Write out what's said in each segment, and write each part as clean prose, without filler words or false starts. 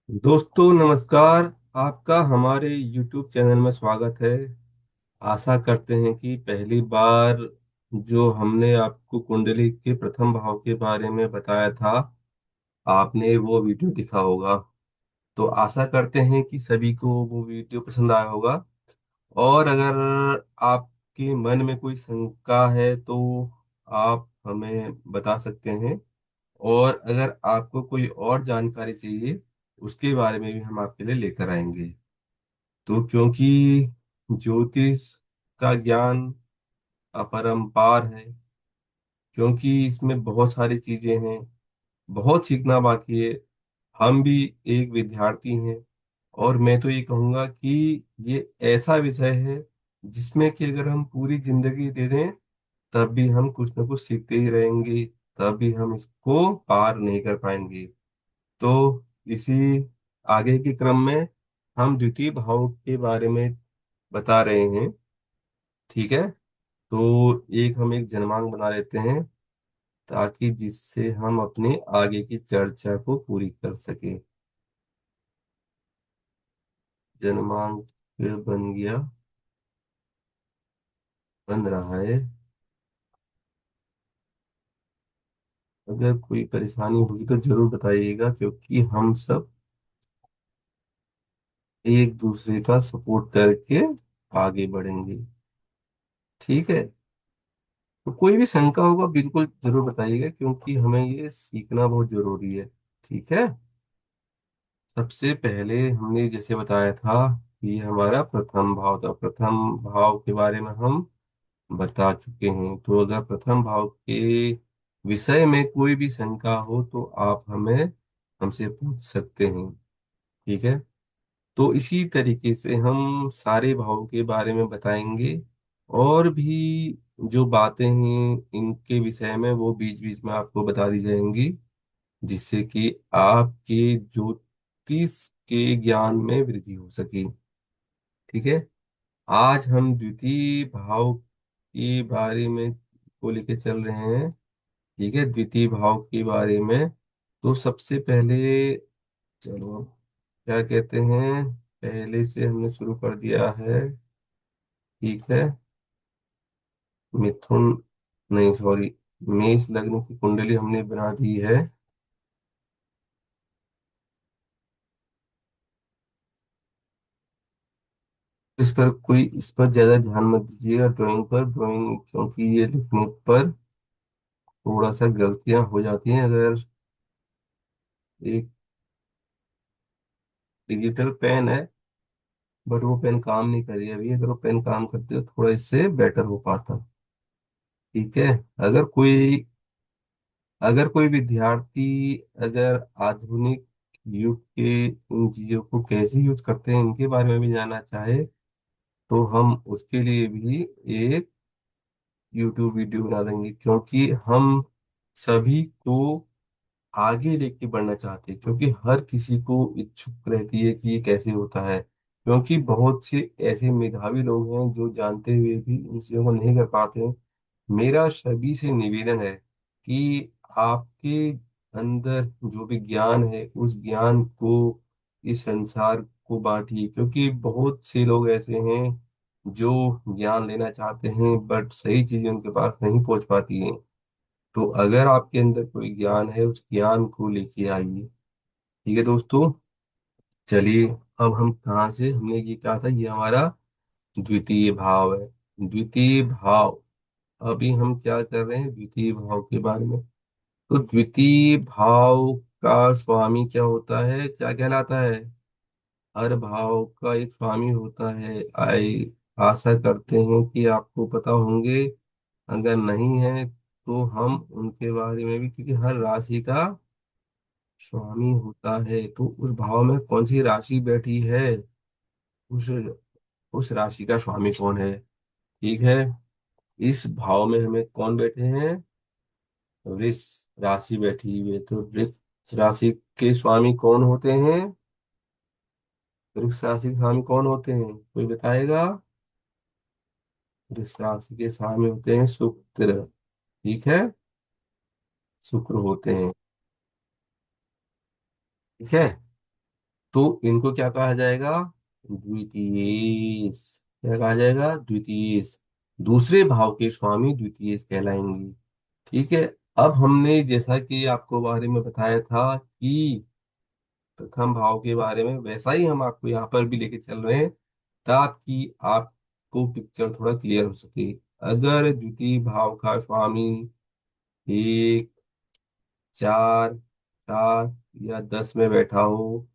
दोस्तों नमस्कार। आपका हमारे YouTube चैनल में स्वागत है। आशा करते हैं कि पहली बार जो हमने आपको कुंडली के प्रथम भाव के बारे में बताया था, आपने वो वीडियो देखा होगा। तो आशा करते हैं कि सभी को वो वीडियो पसंद आया होगा। और अगर आपके मन में कोई शंका है तो आप हमें बता सकते हैं। और अगर आपको कोई और जानकारी चाहिए, उसके बारे में भी हम आपके लिए लेकर आएंगे। तो क्योंकि ज्योतिष का ज्ञान अपरंपार है, क्योंकि इसमें बहुत सारी चीजें हैं, बहुत सीखना बाकी है। हम भी एक विद्यार्थी हैं। और मैं तो ये कहूँगा कि ये ऐसा विषय है जिसमें कि अगर हम पूरी जिंदगी दे दें तब भी हम कुछ ना कुछ सीखते ही रहेंगे, तब भी हम इसको पार नहीं कर पाएंगे। तो इसी आगे के क्रम में हम द्वितीय भाव के बारे में बता रहे हैं। ठीक है। तो हम एक जन्मांक बना लेते हैं ताकि जिससे हम अपने आगे की चर्चा को पूरी कर सके। जन्मांक बन गया, बन रहा है। अगर कोई परेशानी होगी तो जरूर बताइएगा, क्योंकि हम सब एक दूसरे का सपोर्ट करके आगे बढ़ेंगे। ठीक है। तो कोई भी शंका होगा बिल्कुल जरूर बताइएगा, क्योंकि हमें ये सीखना बहुत जरूरी है। ठीक है। सबसे पहले हमने जैसे बताया था कि ये हमारा प्रथम भाव था। प्रथम भाव के बारे में हम बता चुके हैं। तो अगर प्रथम भाव के विषय में कोई भी शंका हो तो आप हमें हमसे पूछ सकते हैं। ठीक है। तो इसी तरीके से हम सारे भावों के बारे में बताएंगे। और भी जो बातें हैं इनके विषय में वो बीच बीच में आपको बता दी जाएंगी, जिससे कि आपके ज्योतिष के ज्ञान में वृद्धि हो सके। ठीक है। आज हम द्वितीय भाव के बारे में को लेके चल रहे हैं। ठीक है, द्वितीय भाव के बारे में। तो सबसे पहले चलो, क्या कहते हैं, पहले से हमने शुरू कर दिया है। ठीक है। मिथुन, नहीं सॉरी, मेष लग्न की कुंडली हमने बना दी है। इस पर ज्यादा ध्यान मत दीजिएगा, ड्राइंग क्योंकि ये लिखने पर थोड़ा सा गलतियां हो जाती हैं। अगर एक डिजिटल पेन है, बट वो पेन काम नहीं कर रही है अभी। अगर वो पेन काम करती तो थोड़ा इससे बेटर हो पाता। ठीक है। अगर कोई अगर कोई विद्यार्थी अगर आधुनिक युग के इन चीजों को कैसे यूज करते हैं इनके बारे में भी जानना चाहे, तो हम उसके लिए भी एक YouTube वीडियो बना देंगे। क्योंकि हम सभी को आगे लेके बढ़ना चाहते हैं, क्योंकि हर किसी को इच्छुक रहती है कि ये कैसे होता है। क्योंकि बहुत से ऐसे मेधावी लोग हैं जो जानते हुए भी इन चीजों को नहीं कर पाते हैं। मेरा सभी से निवेदन है कि आपके अंदर जो भी ज्ञान है उस ज्ञान को इस संसार को बांटिए, क्योंकि बहुत से लोग ऐसे हैं जो ज्ञान लेना चाहते हैं बट सही चीजें उनके पास नहीं पहुंच पाती हैं। तो अगर आपके अंदर कोई ज्ञान है उस ज्ञान को लेके आइए। ठीक है दोस्तों। चलिए, अब हम कहाँ से, हमने ये कहा था ये हमारा द्वितीय भाव है। द्वितीय भाव, अभी हम क्या कर रहे हैं, द्वितीय भाव के बारे में। तो द्वितीय भाव का स्वामी क्या होता है, क्या कहलाता है? हर भाव का एक स्वामी होता है। आशा करते हैं कि आपको पता होंगे। अगर नहीं है तो हम उनके बारे में भी, क्योंकि हर राशि का स्वामी होता है। तो उस भाव में कौन सी राशि बैठी है, उस उस राशि का स्वामी कौन है। ठीक है। इस भाव में हमें कौन बैठे हैं, वृष राशि बैठी हुई है। तो वृष राशि के स्वामी कौन होते हैं, वृष राशि के स्वामी कौन होते हैं, कोई बताएगा? वृष राशि के स्वामी होते हैं शुक्र। ठीक है, शुक्र होते हैं। ठीक है। तो इनको क्या कहा जाएगा? द्वितीयेश। क्या कहा जाएगा? द्वितीयेश। दूसरे भाव के स्वामी द्वितीयेश कहलाएंगे। ठीक है। अब हमने जैसा कि आपको बारे में बताया था कि प्रथम भाव के बारे में, वैसा ही हम आपको यहाँ पर भी लेके चल रहे हैं ताकि आपको पिक्चर थोड़ा क्लियर हो सके। अगर द्वितीय भाव का स्वामी एक, चार, सात या 10 में बैठा हो,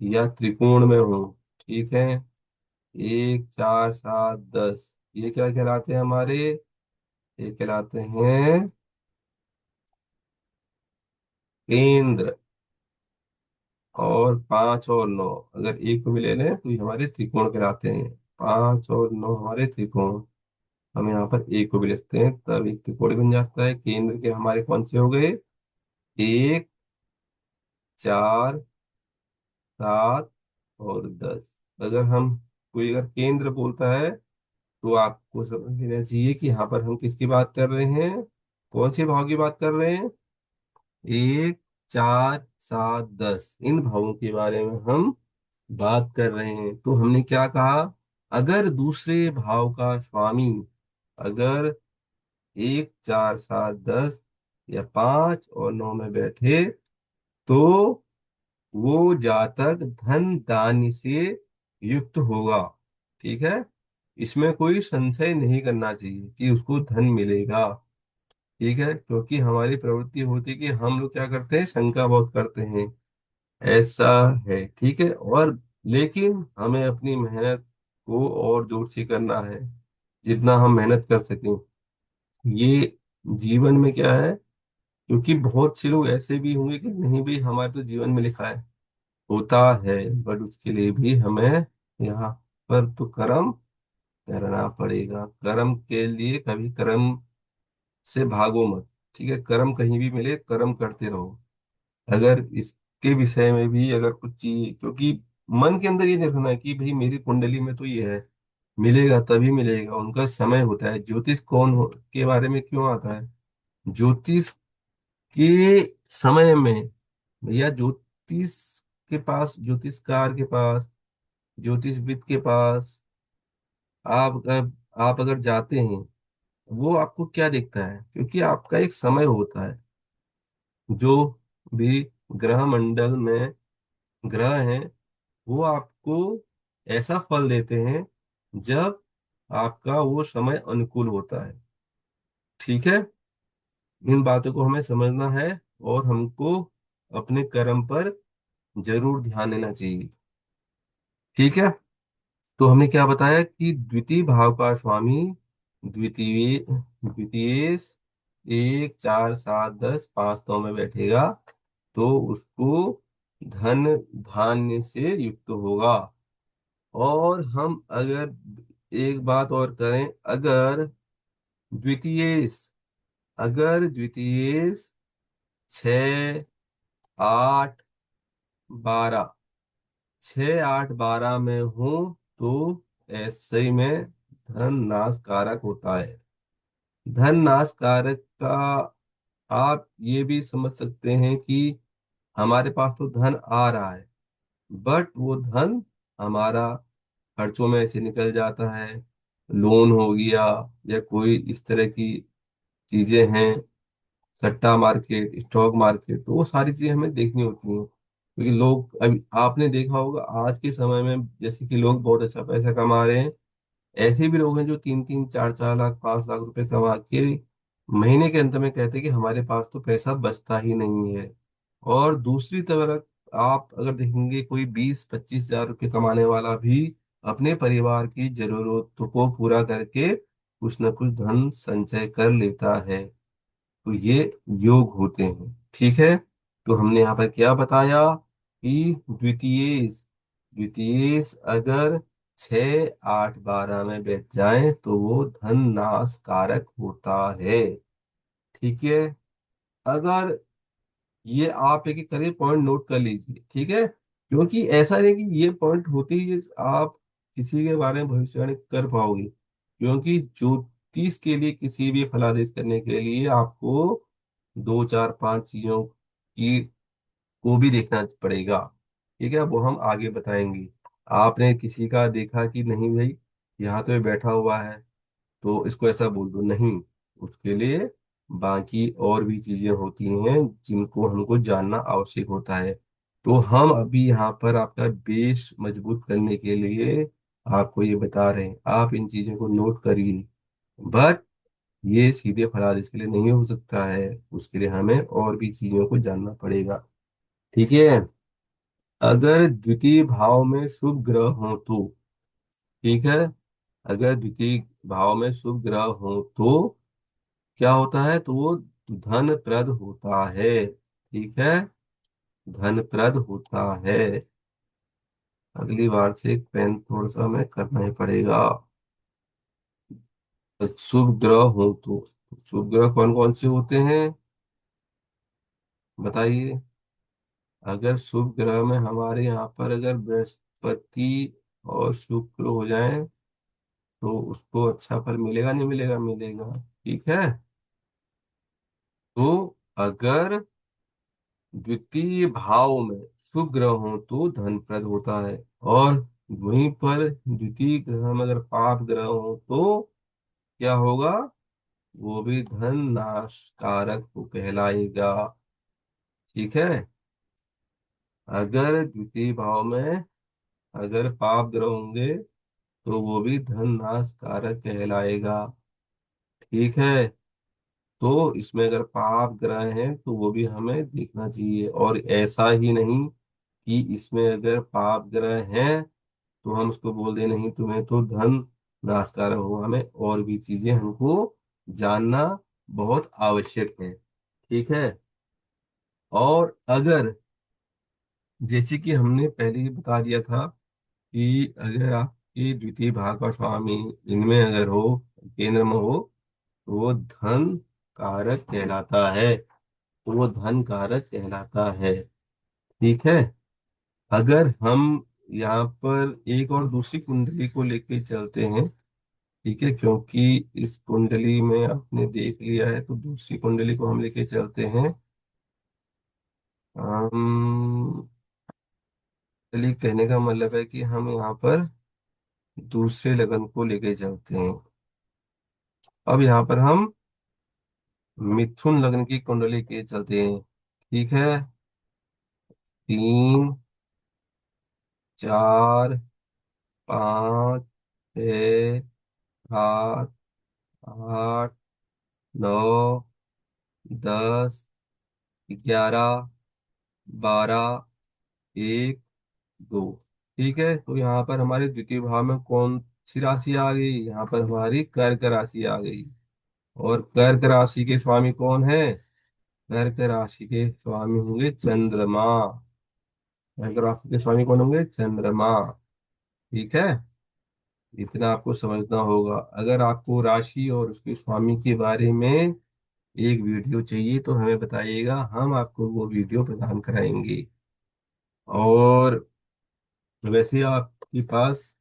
या त्रिकोण में हो, ठीक है, एक, चार, सात, 10, ये क्या कहलाते हैं हमारे? ये कहलाते हैं केंद्र। और 5 और 9 अगर एक को भी ले लें तो ये हमारे त्रिकोण कहलाते हैं। 5 और 9 हमारे त्रिकोण। हम यहाँ पर एक को भी लिखते हैं तब एक त्रिकोण बन जाता है। केंद्र के हमारे कौन से हो गए? एक, चार, 7 और 10। अगर हम कोई अगर केंद्र बोलता है तो आपको समझ लेना चाहिए कि यहाँ पर हम किसकी बात कर रहे हैं, कौन से भाव की बात कर रहे हैं? एक, चार, सात, 10, इन भावों के बारे में हम बात कर रहे हैं। तो हमने क्या कहा? अगर दूसरे भाव का स्वामी अगर एक, चार, सात, 10 या 5 और 9 में बैठे तो वो जातक धन दान से युक्त होगा। ठीक है। इसमें कोई संशय नहीं करना चाहिए कि उसको धन मिलेगा। ठीक है। क्योंकि हमारी प्रवृत्ति होती है कि हम लोग क्या करते हैं, शंका बहुत करते हैं। ऐसा है। ठीक है। और लेकिन हमें अपनी मेहनत को और जोर से करना है, जितना हम मेहनत कर सकें। ये जीवन में क्या है, क्योंकि बहुत से लोग ऐसे भी होंगे कि नहीं भी, हमारे तो जीवन में लिखा है, होता है, बट उसके लिए भी हमें यहाँ पर तो कर्म करना पड़ेगा। कर्म के लिए कभी कर्म से भागो मत। ठीक है। कर्म कहीं भी मिले, कर्म करते रहो। अगर इसके विषय में भी अगर कुछ चीज, क्योंकि मन के अंदर ये देखना है कि भाई मेरी कुंडली में तो ये है, मिलेगा तभी मिलेगा, उनका समय होता है। ज्योतिष के बारे में क्यों आता है? ज्योतिष के समय में, या ज्योतिष के पास, ज्योतिषकार के पास, ज्योतिषविद के पास आप अगर जाते हैं, वो आपको क्या देखता है? क्योंकि आपका एक समय होता है। जो भी ग्रह मंडल में ग्रह हैं, वो आपको ऐसा फल देते हैं जब आपका वो समय अनुकूल होता है। ठीक है। इन बातों को हमें समझना है और हमको अपने कर्म पर जरूर ध्यान देना चाहिए। ठीक है। तो हमने क्या बताया कि द्वितीय भाव का स्वामी द्वितीय द्वितीय एक, चार, सात, 10, 5 9 में बैठेगा तो उसको धन धान्य से युक्त होगा। और हम अगर एक बात और करें, द्वितीय अगर द्वितीय 6, 8, 12, 6, 8, 12 में हो तो ऐसे ही में धन नाश कारक होता है। धन नाश कारक का आप ये भी समझ सकते हैं कि हमारे पास तो धन आ रहा है, बट वो धन हमारा खर्चों में ऐसे निकल जाता है। लोन हो गया या कोई इस तरह की चीजें हैं, सट्टा मार्केट, स्टॉक मार्केट, तो वो सारी चीजें हमें देखनी होती हैं। क्योंकि लोग, अभी आपने देखा होगा आज के समय में, जैसे कि लोग बहुत अच्छा पैसा कमा रहे हैं, ऐसे भी लोग हैं जो 3 3 4 4 लाख, 5 लाख रुपए कमा के महीने के अंत में कहते हैं कि हमारे पास तो पैसा बचता ही नहीं है। और दूसरी तरफ आप अगर देखेंगे, कोई 20 25 हजार रुपये कमाने वाला भी अपने परिवार की जरूरतों को पूरा करके कुछ न कुछ धन संचय कर लेता है। तो ये योग होते हैं। ठीक है। तो हमने यहाँ पर क्या बताया कि द्वितीय द्वितीय अगर 6 8 12 में बैठ जाए तो वो धन नाश कारक होता है। ठीक है। अगर ये आप एक एक करके पॉइंट नोट कर लीजिए। ठीक है। क्योंकि ऐसा नहीं कि ये पॉइंट होते ही आप किसी के बारे में भविष्यवाणी कर पाओगे। क्योंकि ज्योतिष के लिए, किसी भी फलादेश करने के लिए आपको 2 4 5 चीजों की को भी देखना पड़ेगा। ठीक है, वो हम आगे बताएंगे। आपने किसी का देखा कि नहीं भाई, यहाँ तो ये बैठा हुआ है तो इसको ऐसा बोल दो, नहीं, उसके लिए बाकी और भी चीजें होती हैं जिनको हमको जानना आवश्यक होता है। तो हम अभी यहाँ पर आपका बेस मजबूत करने के लिए आपको ये बता रहे हैं, आप इन चीजों को नोट करिए। बट ये सीधे फलादेश इसके लिए नहीं हो सकता है, उसके लिए हमें और भी चीजों को जानना पड़ेगा। ठीक है, अगर द्वितीय भाव में शुभ ग्रह हो तो, ठीक है, अगर द्वितीय भाव में शुभ ग्रह हो तो क्या होता है, तो वो धनप्रद होता है। ठीक है, धनप्रद होता है। अगली बार से एक पेन थोड़ा सा हमें करना ही पड़ेगा। शुभ ग्रह हो तो शुभ ग्रह कौन कौन से होते हैं बताइए। अगर शुभ ग्रह में हमारे यहाँ पर अगर बृहस्पति और शुक्र हो जाए तो उसको अच्छा फल मिलेगा, नहीं मिलेगा, मिलेगा। ठीक है, तो अगर द्वितीय भाव में शुभ ग्रह हो तो धनप्रद होता है, और वहीं पर द्वितीय ग्रह में अगर पाप ग्रह हो तो क्या होगा, वो भी धन नाश कारक को कहलाएगा। ठीक है, अगर द्वितीय भाव में अगर पाप ग्रह होंगे तो वो भी धन नाश कारक कहलाएगा। ठीक है, तो इसमें अगर पाप ग्रह हैं तो वो भी हमें देखना चाहिए, और ऐसा ही नहीं कि इसमें अगर पाप ग्रह हैं तो हम उसको बोल दे नहीं तुम्हें तो धन नाशकारक हो, हमें और भी चीजें हमको जानना बहुत आवश्यक है। ठीक है, और अगर जैसे कि हमने पहले ही बता दिया था कि अगर आपकी द्वितीय भाव का स्वामी इनमें अगर हो, केंद्र में हो, तो वो धन कारक कहलाता है, तो वो धन कारक कहलाता है। ठीक है, अगर हम यहाँ पर एक और दूसरी कुंडली को लेके चलते हैं, ठीक है, क्योंकि इस कुंडली में आपने देख लिया है तो दूसरी कुंडली को हम लेके चलते हैं। हम चलिए, कहने का मतलब है कि हम यहाँ पर दूसरे लगन को लेके चलते हैं। अब यहाँ पर हम मिथुन लग्न की कुंडली के चलते हैं। ठीक है, 3, 4, 5, 6, 7, 8, 9, 10, 11, 12, 1, 2। ठीक है, तो यहाँ पर हमारे द्वितीय भाव में कौन सी राशि आ गई, यहाँ पर हमारी कर्क राशि आ गई। और कर्क राशि के स्वामी कौन है, कर्क राशि के स्वामी होंगे चंद्रमा। कर्क राशि के स्वामी कौन होंगे, चंद्रमा। ठीक है, इतना आपको समझना होगा। अगर आपको राशि और उसके स्वामी के बारे में एक वीडियो चाहिए तो हमें बताइएगा, हम आपको वो वीडियो प्रदान कराएंगे। और वैसे आपके पास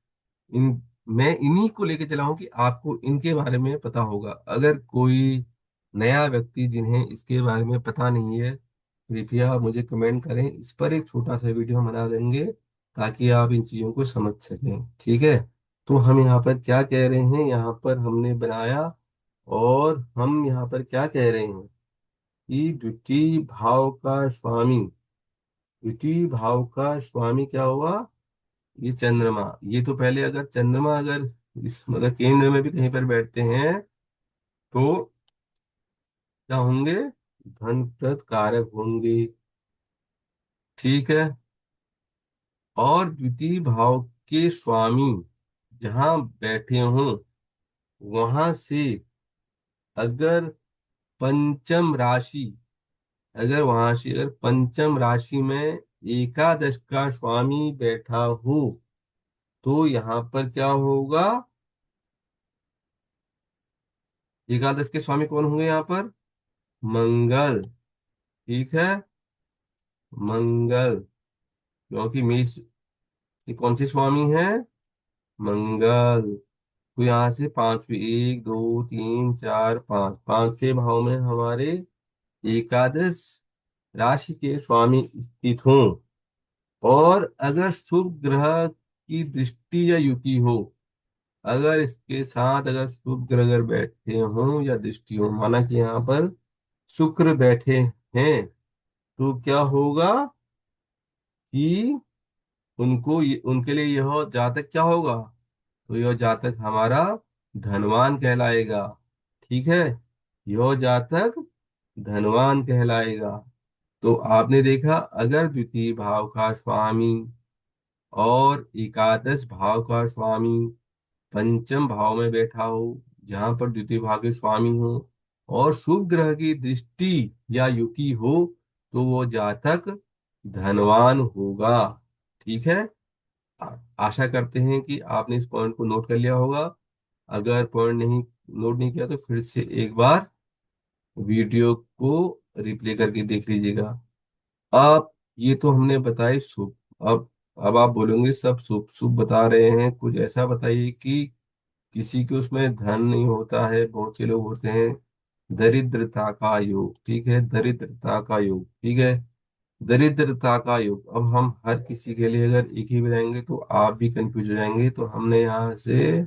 इन मैं इन्हीं को लेके चला हूं कि आपको इनके बारे में पता होगा। अगर कोई नया व्यक्ति जिन्हें इसके बारे में पता नहीं है, कृपया मुझे कमेंट करें, इस पर एक छोटा सा वीडियो बना देंगे ताकि आप इन चीजों को समझ सकें। ठीक है, तो हम यहाँ पर क्या कह रहे हैं, यहाँ पर हमने बनाया, और हम यहाँ पर क्या कह रहे हैं कि द्वितीय भाव का स्वामी क्या हुआ, ये चंद्रमा। ये तो पहले अगर चंद्रमा अगर इस मतलब केंद्र में भी कहीं पर बैठते हैं तो क्या होंगे, धनप्रद कारक होंगे। ठीक है, और द्वितीय भाव के स्वामी जहां बैठे हों वहां से अगर पंचम राशि अगर वहां से अगर पंचम राशि में एकादश का स्वामी बैठा हो तो यहाँ पर क्या होगा, एकादश के स्वामी कौन होंगे यहाँ पर, मंगल। ठीक है, मंगल, क्योंकि मेष ये कौन से स्वामी है, मंगल। तो यहाँ से पांचवे, 1, 2, 3, 4, 5, पांचवे भाव में हमारे एकादश राशि के स्वामी स्थित हों, और अगर शुभ ग्रह की दृष्टि या युति हो, अगर इसके साथ अगर शुभ ग्रह अगर बैठे हों या दृष्टि हो, माना कि यहाँ पर शुक्र बैठे हैं, तो क्या होगा कि उनके लिए यह जातक क्या होगा, तो यह जातक हमारा धनवान कहलाएगा। ठीक है, यह जातक धनवान कहलाएगा। तो आपने देखा, अगर द्वितीय भाव का स्वामी और एकादश भाव का स्वामी पंचम भाव में बैठा हो, जहां पर द्वितीय भाव के स्वामी हो, और शुभ ग्रह की दृष्टि या युति हो, तो वो जातक धनवान होगा। ठीक है। आशा करते हैं कि आपने इस पॉइंट को नोट कर लिया होगा। अगर पॉइंट नहीं नोट नहीं किया तो फिर से एक बार वीडियो को रिप्ले करके देख लीजिएगा। अब ये तो हमने बताई शुभ। अब आप बोलेंगे सब शुभ शुभ बता रहे हैं, कुछ ऐसा बताइए कि किसी के उसमें धन नहीं होता है। बहुत से लोग होते हैं दरिद्रता का योग। ठीक है, दरिद्रता का योग। ठीक है, दरिद्रता का योग। अब हम हर किसी के लिए अगर एक ही बनाएंगे तो आप भी कंफ्यूज हो जाएंगे। तो हमने यहाँ से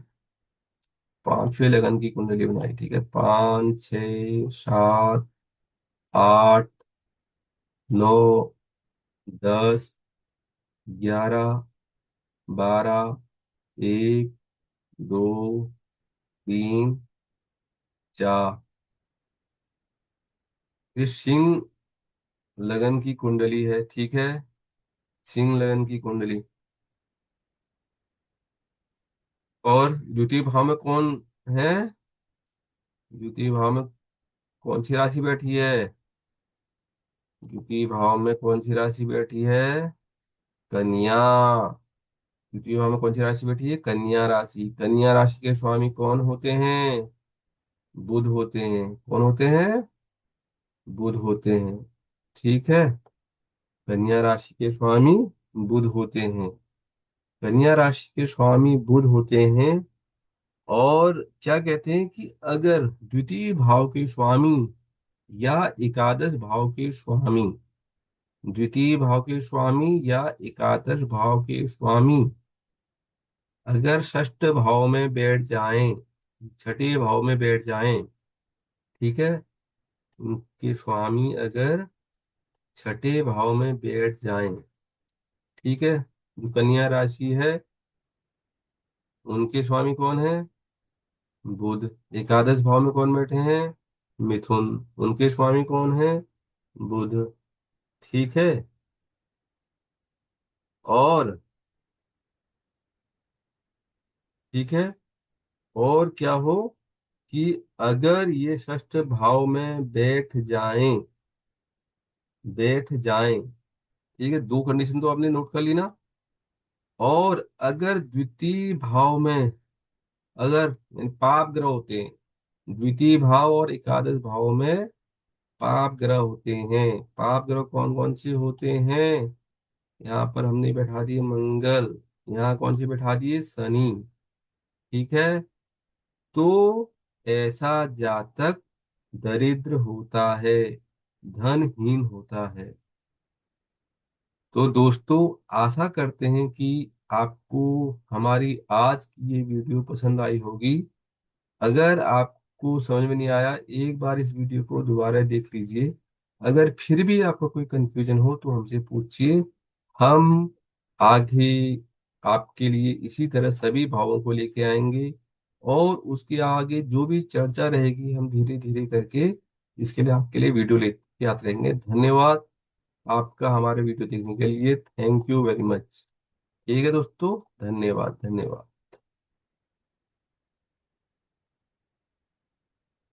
पांचवें लगन की कुंडली बनाई। ठीक है, 5, 6, 7, 8, 9, 10, 11, 12, 1, 2, 3, 4। ये सिंह लगन की कुंडली है। ठीक है, सिंह लगन की कुंडली। और द्वितीय भाव में कौन है? द्वितीय भाव में कौन सी राशि बैठी है? द्वितीय भाव में कौन सी राशि बैठी है? कन्या। द्वितीय भाव में कौन सी राशि बैठी है? कन्या राशि। कन्या राशि के स्वामी कौन होते हैं? बुध होते हैं। कौन होते हैं? बुध होते हैं। ठीक है, कन्या राशि के स्वामी बुध होते हैं। कन्या राशि के स्वामी बुध होते हैं। और क्या कहते हैं कि अगर द्वितीय भाव के स्वामी या एकादश भाव के स्वामी, द्वितीय भाव के स्वामी या एकादश भाव के स्वामी अगर षष्ठ भाव में बैठ जाएं, छठे भाव में बैठ जाएं, ठीक है, उनके स्वामी अगर छठे भाव में बैठ जाएं, ठीक है, जो कन्या राशि है उनके स्वामी कौन है? बुध। एकादश भाव में कौन बैठे हैं? मिथुन। उनके स्वामी कौन है? बुध। ठीक है। और ठीक है, और क्या हो कि अगर ये षष्ठ भाव में बैठ जाएं, ठीक है, दो कंडीशन तो आपने नोट कर ली ना। और अगर द्वितीय भाव में अगर पाप ग्रह होते हैं, द्वितीय भाव और एकादश भाव में पाप ग्रह होते हैं। पाप ग्रह कौन कौन से होते हैं? यहाँ पर हमने बैठा दिए मंगल, यहाँ कौन से बैठा दिए? शनि। ठीक है, तो ऐसा जातक दरिद्र होता है, धनहीन होता है। तो दोस्तों, आशा करते हैं कि आपको हमारी आज की ये वीडियो पसंद आई होगी। अगर आपको समझ में नहीं आया, एक बार इस वीडियो को दोबारा देख लीजिए। अगर फिर भी आपको कोई कंफ्यूजन हो तो हमसे पूछिए। हम आगे आपके लिए इसी तरह सभी भावों को लेके आएंगे। और उसके आगे जो भी चर्चा रहेगी हम धीरे धीरे करके इसके लिए आपके लिए वीडियो लेके आते रहेंगे। धन्यवाद आपका हमारे वीडियो देखने के लिए। Thank you very much. ठीक है दोस्तों, धन्यवाद धन्यवाद।